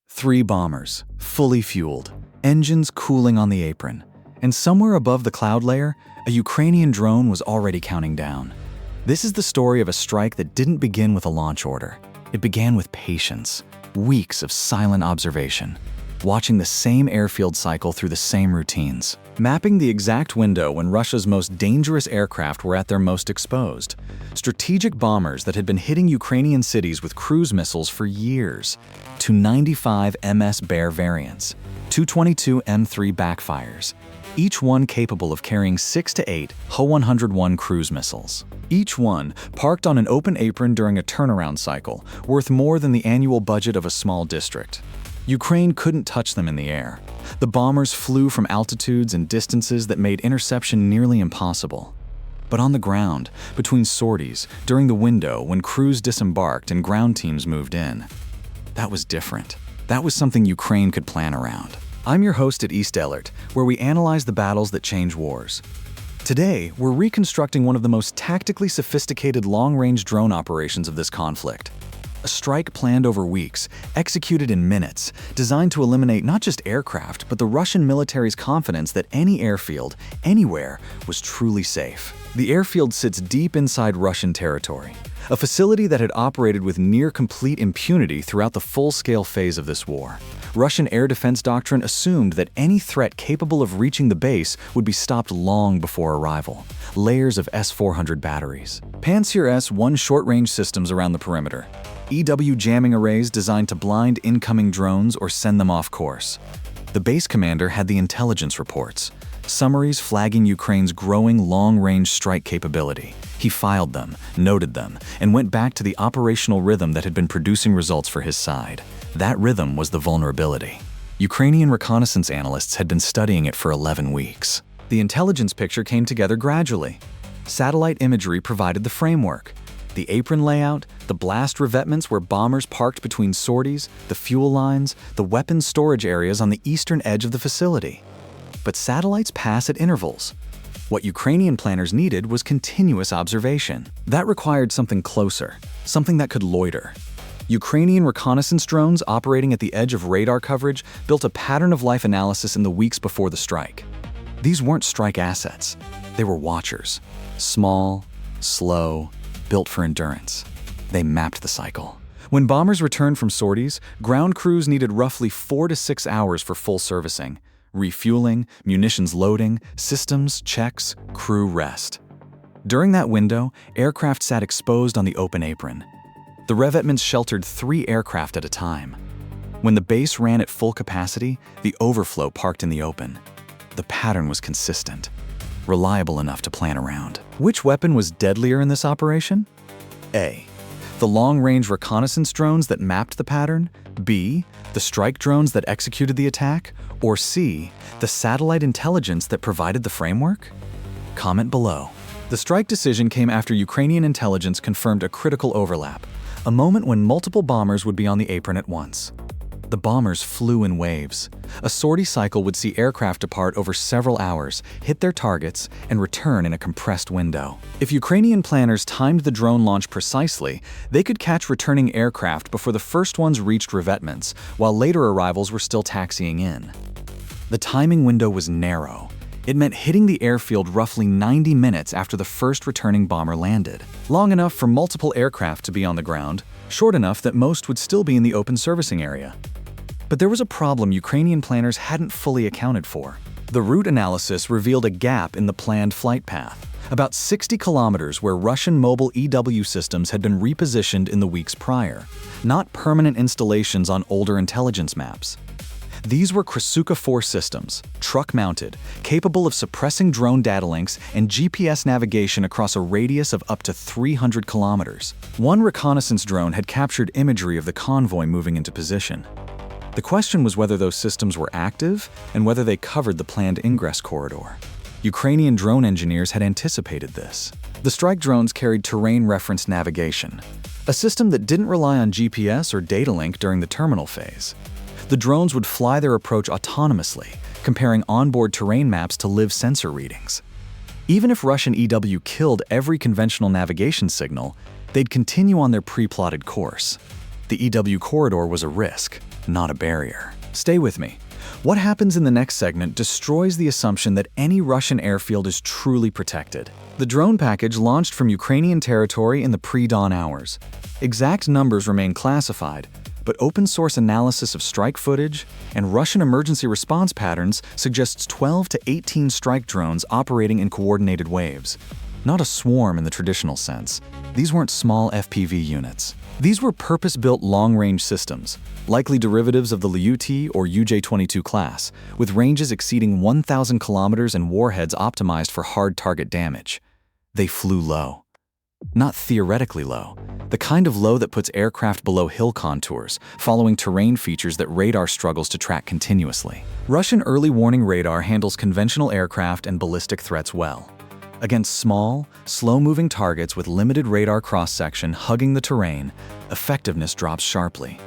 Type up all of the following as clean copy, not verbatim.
3 bombers, fully fueled, engines cooling on the apron, and somewhere above the cloud layer, a Ukrainian drone was already counting down. This is the story of a strike that didn't begin with a launch order. It began with patience, weeks of silent observation, watching the same airfield cycle through the same routines, mapping the exact window when Russia's most dangerous aircraft were at their most exposed. Strategic bombers that had been hitting Ukrainian cities with cruise missiles for years. Tu-95MS Bear variants, Tu-22M3 backfires, each one capable of carrying 6 to 8 Ho-101 cruise missiles. Each one parked on an open apron during a turnaround cycle, worth more than the annual budget of a small district. Ukraine couldn't touch them in the air. The bombers flew from altitudes and distances that made interception nearly impossible. But on the ground, between sorties, during the window when crews disembarked and ground teams moved in, that was different. That was something Ukraine could plan around. I'm your host at East Alert, where we analyze the battles that change wars. Today, we're reconstructing one of the most tactically sophisticated long-range drone operations of this conflict. A strike planned over weeks, executed in minutes, designed to eliminate not just aircraft, but the Russian military's confidence that any airfield, anywhere, was truly safe. The airfield sits deep inside Russian territory, a facility that had operated with near-complete impunity throughout the full-scale phase of this war. Russian air defense doctrine assumed that any threat capable of reaching the base would be stopped long before arrival. Layers of S-400 batteries, Pantsir S-1 short-range systems around the perimeter, EW jamming arrays designed to blind incoming drones or send them off course. The base commander had the intelligence reports, summaries flagging Ukraine's growing long-range strike capability. He filed them, noted them, and went back to the operational rhythm that had been producing results for his side. That rhythm was the vulnerability. Ukrainian reconnaissance analysts had been studying it for 11 weeks. The intelligence picture came together gradually. Satellite imagery provided the framework. The apron layout, the blast revetments where bombers parked between sorties, the fuel lines, the weapons storage areas on the eastern edge of the facility. But satellites pass at intervals. What Ukrainian planners needed was continuous observation. That required something closer, something that could loiter. Ukrainian reconnaissance drones operating at the edge of radar coverage built a pattern-of-life analysis in the weeks before the strike. These weren't strike assets. They were watchers. Small, slow, built for endurance. They mapped the cycle. When bombers returned from sorties, ground crews needed roughly 4 to 6 hours for full servicing. Refueling, munitions loading, systems, checks, crew rest. During that window, aircraft sat exposed on the open apron. The revetments sheltered 3 aircraft at a time. When the base ran at full capacity, the overflow parked in the open. The pattern was consistent, reliable enough to plan around. Which weapon was deadlier in this operation? A. The long-range reconnaissance drones that mapped the pattern, B. The strike drones that executed the attack, or C. The satellite intelligence that provided the framework? Comment below. The strike decision came after Ukrainian intelligence confirmed a critical overlap, a moment when multiple bombers would be on the apron at once. The bombers flew in waves. A sortie cycle would see aircraft depart over several hours, hit their targets, and return in a compressed window. If Ukrainian planners timed the drone launch precisely, they could catch returning aircraft before the first ones reached revetments, while later arrivals were still taxiing in. The timing window was narrow. It meant hitting the airfield roughly 90 minutes after the first returning bomber landed. Long enough for multiple aircraft to be on the ground, short enough that most would still be in the open servicing area. But there was a problem Ukrainian planners hadn't fully accounted for. The route analysis revealed a gap in the planned flight path, about 60 kilometers where Russian mobile EW systems had been repositioned in the weeks prior, not permanent installations on older intelligence maps. These were Krasuka 4 systems, truck-mounted, capable of suppressing drone data links and GPS navigation across a radius of up to 300 kilometers. One reconnaissance drone had captured imagery of the convoy moving into position. The question was whether those systems were active and whether they covered the planned ingress corridor. Ukrainian drone engineers had anticipated this. The strike drones carried terrain-referenced navigation, a system that didn't rely on GPS or data link during the terminal phase. The drones would fly their approach autonomously, comparing onboard terrain maps to live sensor readings. Even if Russian EW killed every conventional navigation signal, they'd continue on their pre-plotted course. The EW corridor was a risk, not a barrier. Stay with me. What happens in the next segment destroys the assumption that any Russian airfield is truly protected. The drone package launched from Ukrainian territory in the pre-dawn hours. Exact numbers remain classified, but open-source analysis of strike footage and Russian emergency response patterns suggests 12 to 18 strike drones operating in coordinated waves. Not a swarm in the traditional sense. These weren't small FPV units. These were purpose-built long-range systems, likely derivatives of the Lyuti or UJ-22 class, with ranges exceeding 1,000 kilometers and warheads optimized for hard target damage. They flew low. Not theoretically low, the kind of low that puts aircraft below hill contours, following terrain features that radar struggles to track continuously. Russian early warning radar handles conventional aircraft and ballistic threats well. Against small, slow-moving targets with limited radar cross-section hugging the terrain, effectiveness drops sharply.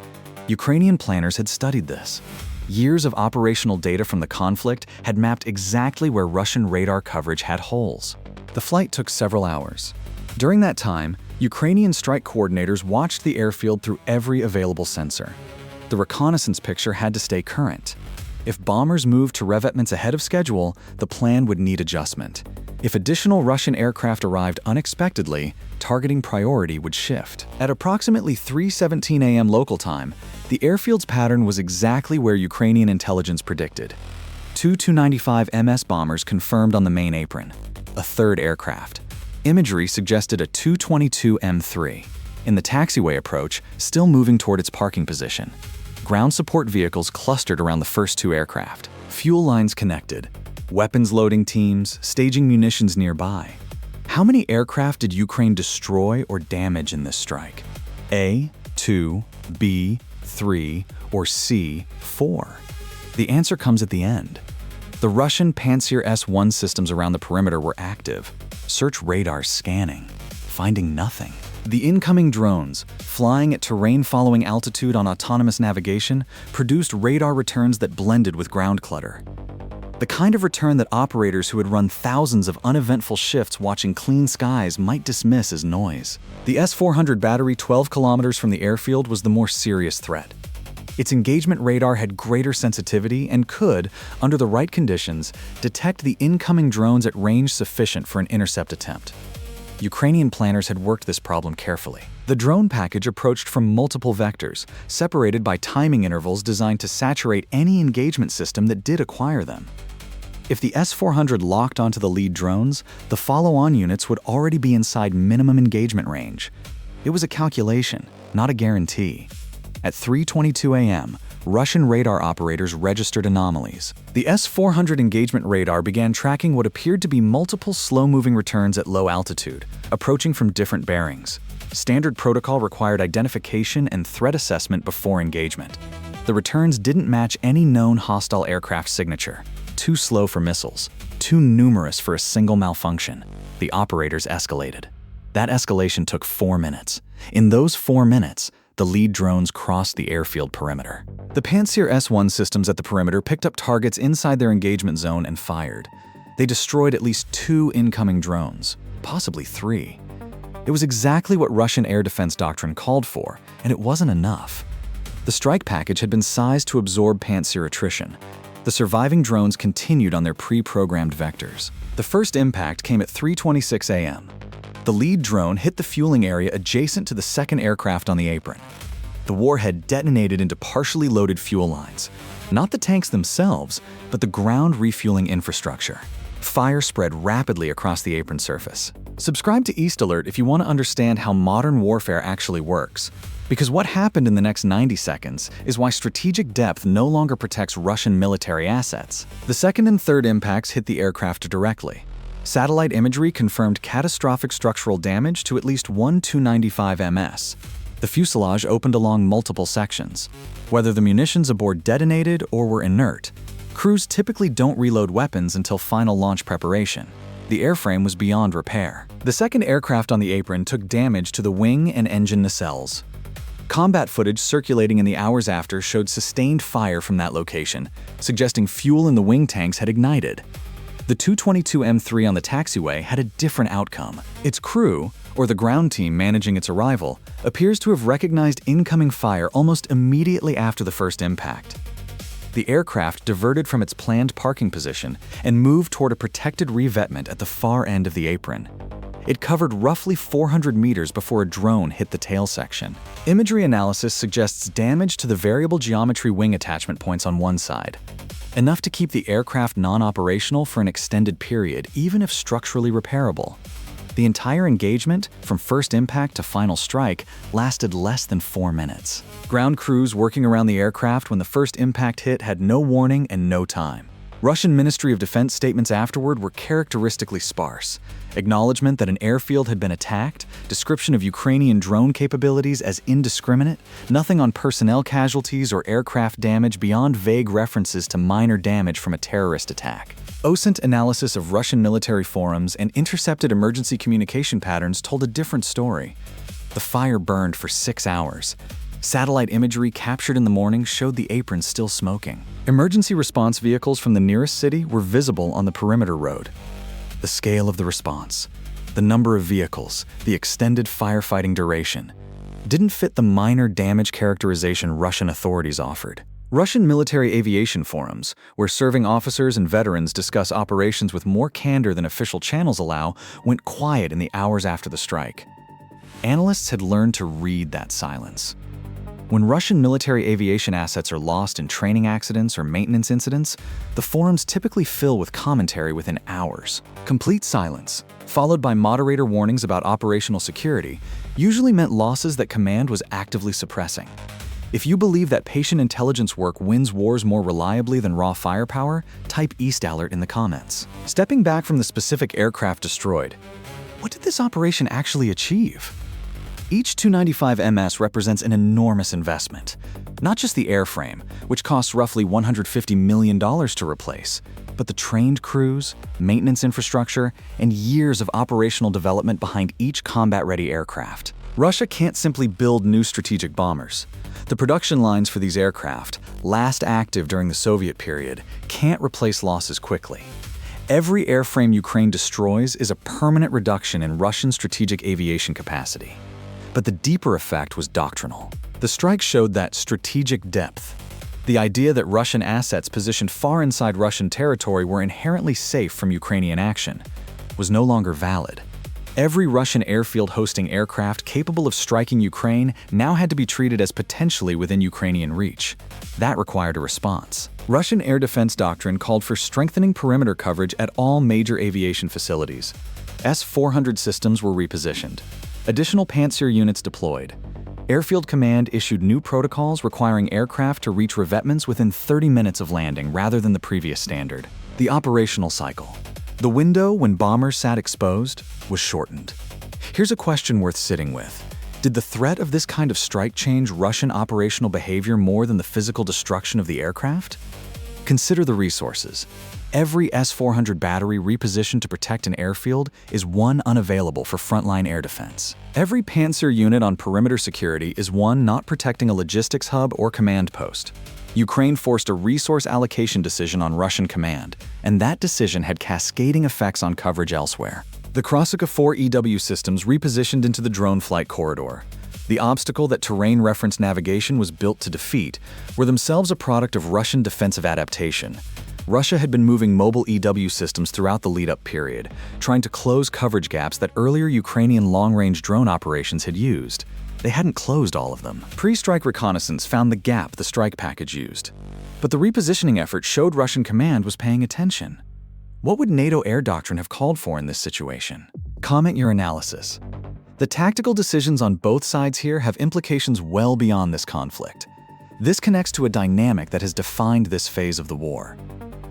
Ukrainian planners had studied this. Years of operational data from the conflict had mapped exactly where Russian radar coverage had holes. The flight took several hours. During that time, Ukrainian strike coordinators watched the airfield through every available sensor. The reconnaissance picture had to stay current. If bombers moved to revetments ahead of schedule, the plan would need adjustment. If additional Russian aircraft arrived unexpectedly, targeting priority would shift. At approximately 3:17 a.m. local time, the airfield's pattern was exactly where Ukrainian intelligence predicted. Two Tu-95MS bombers confirmed on the main apron, a third aircraft. Imagery suggested a Tu-22M3. In the taxiway approach, still moving toward its parking position. Ground support vehicles clustered around the first two aircraft. Fuel lines connected. Weapons loading teams, staging munitions nearby. How many aircraft did Ukraine destroy or damage in this strike? A, 2, B, 3, or C, 4? The answer comes at the end. The Russian Pantsir S-1 systems around the perimeter were active. Search radar scanning, finding nothing. The incoming drones, flying at terrain-following altitude on autonomous navigation, produced radar returns that blended with ground clutter. The kind of return that operators who had run thousands of uneventful shifts watching clean skies might dismiss as noise. The S-400 battery 12 kilometers from the airfield was the more serious threat. Its engagement radar had greater sensitivity and could, under the right conditions, detect the incoming drones at range sufficient for an intercept attempt. Ukrainian planners had worked this problem carefully. The drone package approached from multiple vectors, separated by timing intervals designed to saturate any engagement system that did acquire them. If the S-400 locked onto the lead drones, the follow-on units would already be inside minimum engagement range. It was a calculation, not a guarantee. At 3:22 a.m., Russian radar operators registered anomalies. The S-400 engagement radar began tracking what appeared to be multiple slow-moving returns at low altitude, approaching from different bearings. Standard protocol required identification and threat assessment before engagement. The returns didn't match any known hostile aircraft signature. Too slow for missiles, too numerous for a single malfunction. The operators escalated. That escalation took 4 minutes. In those 4 minutes, the lead drones crossed the airfield perimeter. The Pantsir S-1 systems at the perimeter picked up targets inside their engagement zone and fired. They destroyed at least 2 incoming drones, possibly 3. It was exactly what Russian air defense doctrine called for, and it wasn't enough. The strike package had been sized to absorb Pantsir attrition. The surviving drones continued on their pre-programmed vectors. The first impact came at 3:26 a.m. The lead drone hit the fueling area adjacent to the second aircraft on the apron. The warhead detonated into partially loaded fuel lines. Not the tanks themselves, but the ground refueling infrastructure. Fire spread rapidly across the apron surface. Subscribe to East Alert if you want to understand how modern warfare actually works. Because what happened in the next 90 seconds is why strategic depth no longer protects Russian military assets. The second and third impacts hit the aircraft directly. Satellite imagery confirmed catastrophic structural damage to at least one Tu-95MS. The fuselage opened along multiple sections. Whether the munitions aboard detonated or were inert, crews typically don't reload weapons until final launch preparation. The airframe was beyond repair. The second aircraft on the apron took damage to the wing and engine nacelles. Combat footage circulating in the hours after showed sustained fire from that location, suggesting fuel in the wing tanks had ignited. The Tu-22M3 on the taxiway had a different outcome. Its crew, or the ground team managing its arrival, appears to have recognized incoming fire almost immediately after the first impact. The aircraft diverted from its planned parking position and moved toward a protected revetment at the far end of the apron. It covered roughly 400 meters before a drone hit the tail section. Imagery analysis suggests damage to the variable geometry wing attachment points on one side, enough to keep the aircraft non-operational for an extended period, even if structurally repairable. The entire engagement, from first impact to final strike, lasted less than 4 minutes. Ground crews working around the aircraft when the first impact hit had no warning and no time. Russian Ministry of Defense statements afterward were characteristically sparse. Acknowledgement that an airfield had been attacked, description of Ukrainian drone capabilities as indiscriminate, nothing on personnel casualties or aircraft damage beyond vague references to minor damage from a terrorist attack. OSINT analysis of Russian military forums and intercepted emergency communication patterns told a different story. The fire burned for 6 hours. Satellite imagery captured in the morning showed the apron still smoking. Emergency response vehicles from the nearest city were visible on the perimeter road. The scale of the response, the number of vehicles, the extended firefighting duration, didn't fit the minor damage characterization Russian authorities offered. Russian military aviation forums, where serving officers and veterans discuss operations with more candor than official channels allow, went quiet in the hours after the strike. Analysts had learned to read that silence. When Russian military aviation assets are lost in training accidents or maintenance incidents, the forums typically fill with commentary within hours. Complete silence, followed by moderator warnings about operational security, usually meant losses that command was actively suppressing. If you believe that patient intelligence work wins wars more reliably than raw firepower, type East Alert in the comments. Stepping back from the specific aircraft destroyed, what did this operation actually achieve? Each Tu-95MS represents an enormous investment. Not just the airframe, which costs roughly $150 million to replace, but the trained crews, maintenance infrastructure, and years of operational development behind each combat-ready aircraft. Russia can't simply build new strategic bombers. The production lines for these aircraft, last active during the Soviet period, can't replace losses quickly. Every airframe Ukraine destroys is a permanent reduction in Russian strategic aviation capacity. But the deeper effect was doctrinal. The strike showed that strategic depth, the idea that Russian assets positioned far inside Russian territory were inherently safe from Ukrainian action, was no longer valid. Every Russian airfield hosting aircraft capable of striking Ukraine now had to be treated as potentially within Ukrainian reach. That required a response. Russian air defense doctrine called for strengthening perimeter coverage at all major aviation facilities. S-400 systems were repositioned. Additional Pantsir units deployed. Airfield Command issued new protocols requiring aircraft to reach revetments within 30 minutes of landing rather than the previous standard. The operational cycle. The window when bombers sat exposed was shortened. Here's a question worth sitting with. Did the threat of this kind of strike change Russian operational behavior more than the physical destruction of the aircraft? Consider the resources. Every S-400 battery repositioned to protect an airfield is one unavailable for frontline air defense. Every Pantsir unit on perimeter security is one not protecting a logistics hub or command post. Ukraine forced a resource allocation decision on Russian command, and that decision had cascading effects on coverage elsewhere. The Krasika 4 EW systems repositioned into the drone flight corridor. The obstacle that terrain-referenced navigation was built to defeat were themselves a product of Russian defensive adaptation. Russia had been moving mobile EW systems throughout the lead-up period, trying to close coverage gaps that earlier Ukrainian long-range drone operations had used. They hadn't closed all of them. Pre-strike reconnaissance found the gap the strike package used. But the repositioning effort showed Russian command was paying attention. What would NATO air doctrine have called for in this situation? Comment your analysis. The tactical decisions on both sides here have implications well beyond this conflict. This connects to a dynamic that has defined this phase of the war.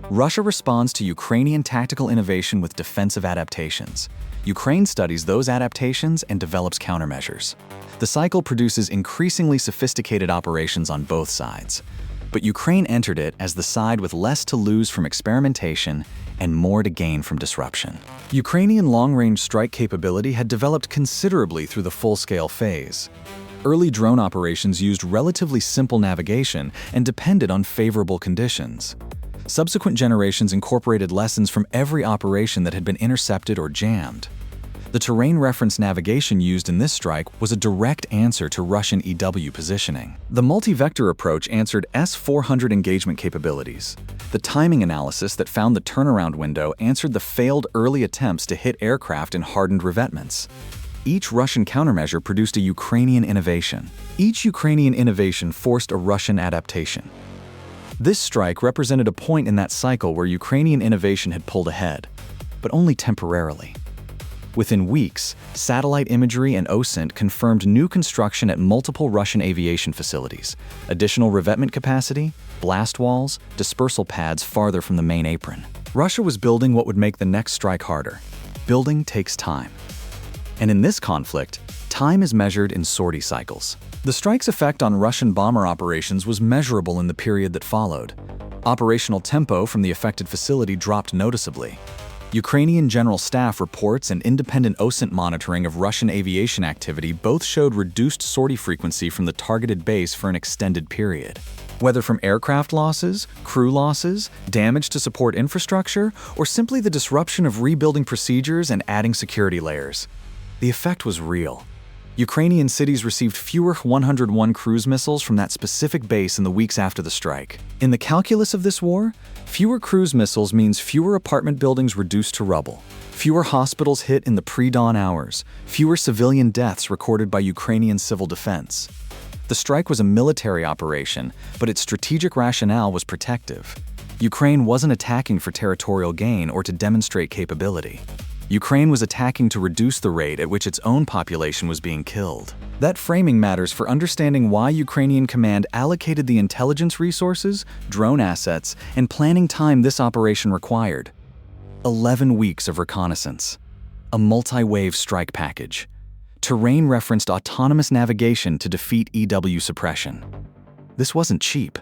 Russia responds to Ukrainian tactical innovation with defensive adaptations. Ukraine studies those adaptations and develops countermeasures. The cycle produces increasingly sophisticated operations on both sides. But Ukraine entered it as the side with less to lose from experimentation and more to gain from disruption. Ukrainian long-range strike capability had developed considerably through the full-scale phase. Early drone operations used relatively simple navigation and depended on favorable conditions. Subsequent generations incorporated lessons from every operation that had been intercepted or jammed. The terrain reference navigation used in this strike was a direct answer to Russian EW positioning. The multi-vector approach answered S-400 engagement capabilities. The timing analysis that found the turnaround window answered the failed early attempts to hit aircraft in hardened revetments. Each Russian countermeasure produced a Ukrainian innovation. Each Ukrainian innovation forced a Russian adaptation. This strike represented a point in that cycle where Ukrainian innovation had pulled ahead, but only temporarily. Within weeks, satellite imagery and OSINT confirmed new construction at multiple Russian aviation facilities, additional revetment capacity, blast walls, dispersal pads farther from the main apron. Russia was building what would make the next strike harder. Building takes time. And in this conflict, time is measured in sortie cycles. The strike's effect on Russian bomber operations was measurable in the period that followed. Operational tempo from the affected facility dropped noticeably. Ukrainian General Staff reports and independent OSINT monitoring of Russian aviation activity both showed reduced sortie frequency from the targeted base for an extended period. Whether from aircraft losses, crew losses, damage to support infrastructure, or simply the disruption of rebuilding procedures and adding security layers, the effect was real. Ukrainian cities received fewer 101 cruise missiles from that specific base in the weeks after the strike. In the calculus of this war, fewer cruise missiles means fewer apartment buildings reduced to rubble, fewer hospitals hit in the pre-dawn hours, fewer civilian deaths recorded by Ukrainian civil defense. The strike was a military operation, but its strategic rationale was protective. Ukraine wasn't attacking for territorial gain or to demonstrate capability. Ukraine was attacking to reduce the rate at which its own population was being killed. That framing matters for understanding why Ukrainian command allocated the intelligence resources, drone assets, and planning time this operation required. 11 weeks of reconnaissance. A multi-wave strike package. Terrain-referenced autonomous navigation to defeat EW suppression. This wasn't cheap.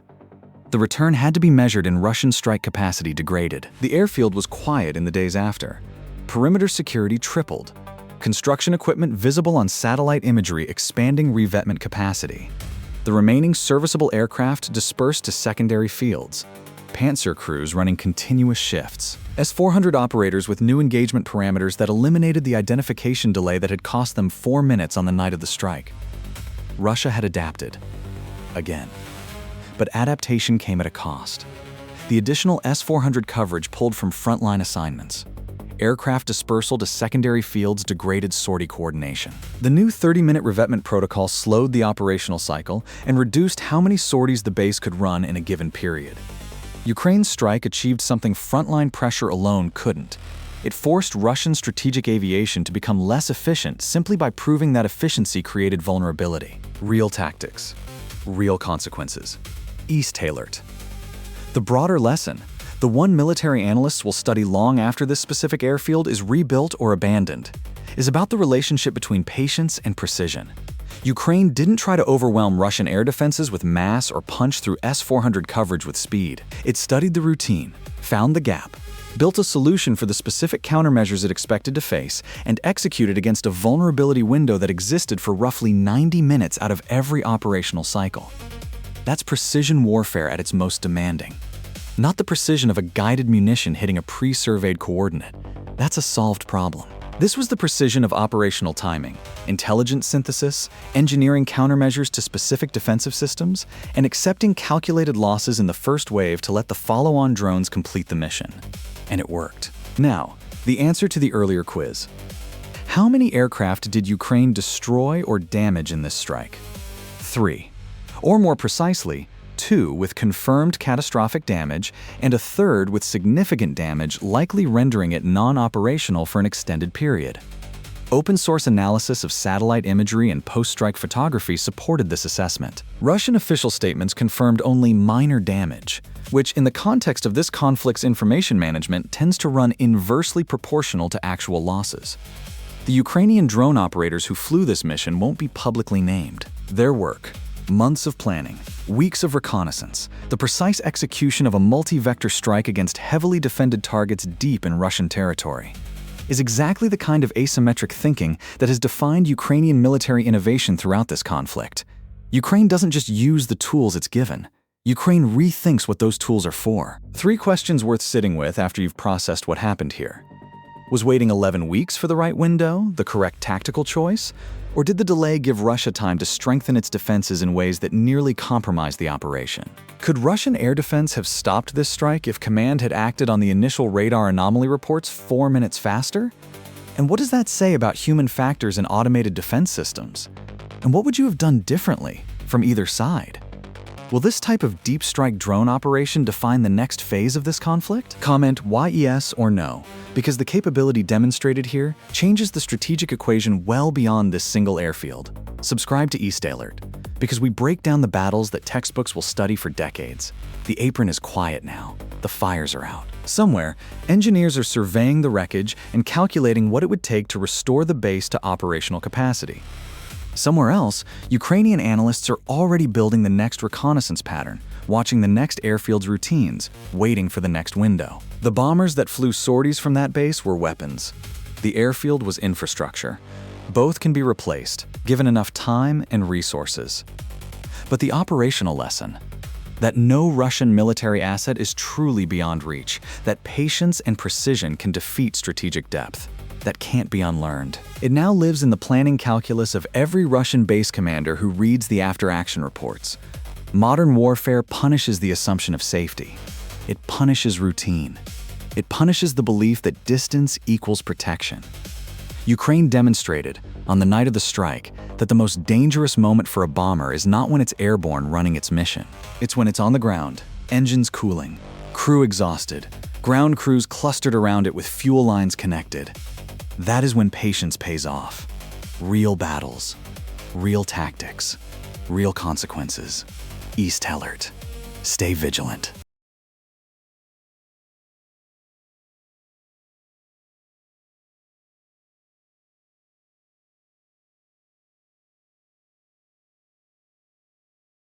The return had to be measured in Russian strike capacity degraded. The airfield was quiet in the days after. Perimeter security tripled. Construction equipment visible on satellite imagery expanding revetment capacity. The remaining serviceable aircraft dispersed to secondary fields. Panzer crews running continuous shifts. S-400 operators with new engagement parameters that eliminated the identification delay that had cost them 4 minutes on the night of the strike. Russia had adapted. Again. But adaptation came at a cost. The additional S-400 coverage pulled from frontline assignments. Aircraft dispersal to secondary fields degraded sortie coordination. The new 30-minute revetment protocol slowed the operational cycle and reduced how many sorties the base could run in a given period. Ukraine's strike achieved something frontline pressure alone couldn't. It forced Russian strategic aviation to become less efficient simply by proving that efficiency created vulnerability. Real tactics. Real consequences. East Taylor. The broader lesson, the one military analysts will study long after this specific airfield is rebuilt or abandoned, is about the relationship between patience and precision. Ukraine didn't try to overwhelm Russian air defenses with mass or punch through S-400 coverage with speed. It studied the routine, found the gap, built a solution for the specific countermeasures it expected to face, and executed against a vulnerability window that existed for roughly 90 minutes out of every operational cycle. That's precision warfare at its most demanding. Not the precision of a guided munition hitting a pre-surveyed coordinate. That's a solved problem. This was the precision of operational timing, intelligence synthesis, engineering countermeasures to specific defensive systems, and accepting calculated losses in the first wave to let the follow-on drones complete the mission. And it worked. Now, the answer to the earlier quiz. How many aircraft did Ukraine destroy or damage in this strike? 3. Or more precisely, 2 with confirmed catastrophic damage, and a third with significant damage, likely rendering it non-operational for an extended period. Open-source analysis of satellite imagery and post-strike photography supported this assessment. Russian official statements confirmed only minor damage, which in the context of this conflict's information management tends to run inversely proportional to actual losses. The Ukrainian drone operators who flew this mission won't be publicly named. Their work, months of planning, weeks of reconnaissance, the precise execution of a multi-vector strike against heavily defended targets deep in Russian territory, is exactly the kind of asymmetric thinking that has defined Ukrainian military innovation throughout this conflict. Ukraine doesn't just use the tools it's given. Ukraine rethinks what those tools are for. 3 questions worth sitting with after you've processed what happened here. Was waiting 11 weeks for the right window the correct tactical choice? Or did the delay give Russia time to strengthen its defenses in ways that nearly compromised the operation? Could Russian air defense have stopped this strike if command had acted on the initial radar anomaly reports 4 minutes faster? And what does that say about human factors in automated defense systems? And what would you have done differently from either side? Will this type of deep strike drone operation define the next phase of this conflict? Comment yes or no, because the capability demonstrated here changes the strategic equation well beyond this single airfield. Subscribe to East Alert, because we break down the battles that textbooks will study for decades. The apron is quiet now. The fires are out. Somewhere, engineers are surveying the wreckage and calculating what it would take to restore the base to operational capacity. Somewhere else, Ukrainian analysts are already building the next reconnaissance pattern, watching the next airfield's routines, waiting for the next window. The bombers that flew sorties from that base were weapons. The airfield was infrastructure. Both can be replaced, given enough time and resources. But the operational lesson, that no Russian military asset is truly beyond reach, that patience and precision can defeat strategic depth. That can't be unlearned. It now lives in the planning calculus of every Russian base commander who reads the after-action reports. Modern warfare punishes the assumption of safety. It punishes routine. It punishes the belief that distance equals protection. Ukraine demonstrated, on the night of the strike, that the most dangerous moment for a bomber is not when it's airborne running its mission. It's when it's on the ground, engines cooling, crew exhausted, ground crews clustered around it with fuel lines connected. That is when patience pays off. Real battles, real tactics, real consequences. East Alert. Stay vigilant.